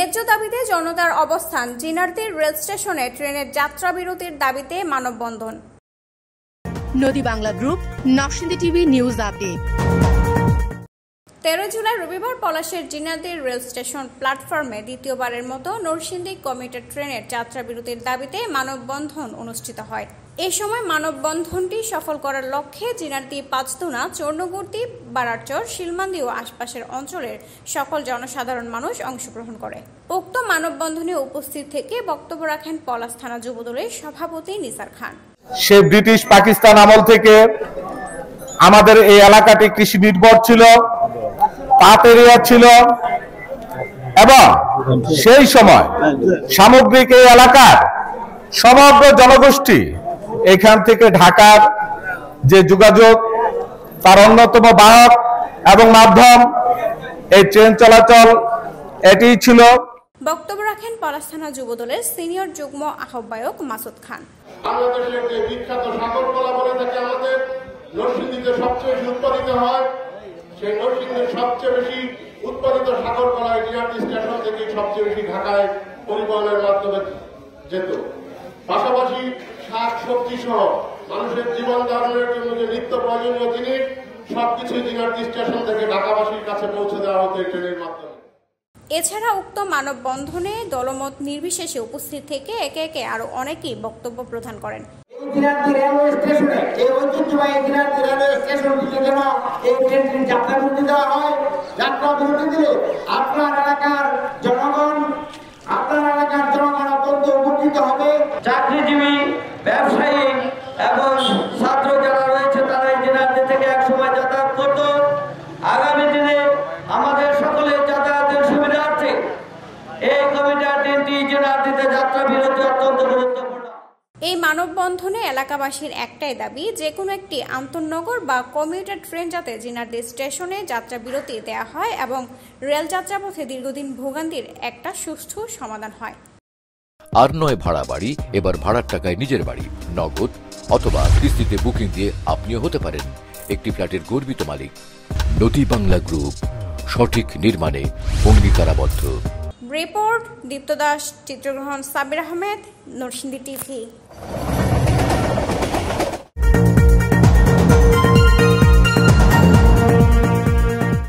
ন্যায্য দাবিতে জনতার অবস্থান। জিনারদী রেল স্টেশনে ট্রেনের যাত্রা বিরতির দাবিতে মানববন্ধন। নদী Bangla group, Narsingdi TV news update. 13 July রবিবার পলাশের জিনারদী রেল স্টেশন প্ল্যাটফর্মে দ্বিতীয়বারের মতো নরসিংদী কমিউটার ট্রেনের যাত্রা বিরতির দাবিতে মানববন্ধন অনুষ্ঠিত হয়। এই সময় মানববন্ধনটি সফল করার লক্ষ্যে জিনারদী, পাঁচদুনা, চর্ণগুর্তি, বারারচর, শিলমান্দি ও আশপাশের অঞ্চলের সকল জনসাধারণ মানুষ অংশগ্রহণ করে। উক্ত মানববন্ধনে উপস্থিত থেকে বক্তব্য রাখেন পলাশ থানা যুবদলের সভাপতি নিসার খান। সে ব্রিটিশ পাকিস্তান আমল থেকে আমাদের এই এলাকাটি কৃষি নির্ভর ছিল, পাট এরিয়া ছিল এবং সেই সময় সামগ্রিক এই এলাকার সমগ্র জনগোষ্ঠী এখান থেকে ঢাকার যে যোগাযোগ তার অন্যতম বাহক এবং মাধ্যম এই ট্রেন চলাচল এটি ছিল। বক্তব্য রাখেন পলাশ থানা যুবদলের সিনিয়র যুগ্ম আহ্বায়ক মাসুদ খান। বাংলাদেশের যে বিখ্যাত সাগর কলা বলে থাকে আমাদের নরসিংদীতে সবচেয়ে বেশি উৎপাদিত হয়, সেই নরসিংদীর সবচেয়ে বেশি উৎপাদিত সাগর কলা জিনারদী স্টেশন থেকে সবচেয়ে বেশি ঢাকায় পরিবহনের মাধ্যমে যেত। পাশাপাশি শাক সবজি সহ মানুষের জীবন ধারণের জন্য যে নিত্য প্রয়োজনীয় জিনিস সবকিছু জিনারদী স্টেশন থেকে ঢাকাবাসীর কাছে পৌঁছে দেওয়া হতো এই ট্রেনের মাধ্যমে। এছাড়া উক্ত মানববন্ধনে দলমত নির্বিশেষে উপস্থিত থেকে একে একে আরো অনেকেই বক্তব্য প্রদান করেন। জিনারদী রেলওয়ে স্টেশনে এই ঐতিহ্যবাহী জিনারদী রেলওয়ে স্টেশনটিতে যেন এই ট্রেনটির যাত্রা বিরতি দেওয়া হয়। যাত্রা বিরতি দিলে আপনার এলাকার জনগণ অত্যন্ত উপকৃত হবে। চাকরিজীবী, ব্যবসায়ী এবং ছাত্র যারা রয়েছে তারা এই জিনারদী থেকে একসময় যাতায়াত করত। আগামী দিনে আমাদের সকলের যাতায়াতের সুবিধার্থে এই কমিউটার ট্রেনটি জিনারদীতে যাত্রা বিরতি অত্যন্ত গুরুত্বপূর্ণ। এই মানববন্ধনে এলাকাবাসীর একটাই দাবি, যে কোনো একটি আন্তঃনগর বা কমিউটার ট্রেন যাতে জিনারদী স্টেশনে যাত্রা বিরতি দেওয়া হয় এবং রেল যাত্রাপথে দীর্ঘদিন ভোগান্তির একটা সুষ্ঠু সমাধান হয়। আর নয় ভাড়া বাড়ি, এবার ভাড়ার টাকায় নিজের বাড়ি, নগদ অথবা কিস্তিতে বুকিং দিয়ে আপনিও হতে পারেন একটি ফ্ল্যাটের গর্বিত মালিক। নদী বাংলা গ্রুপ, সঠিক নির্মাণে অঙ্গীকারাবদ্ধ। রিপোর্ট দীপ্ত দাস, চিত্রগ্রহণ সাবির আহমেদ, নরসিংদী টিভি।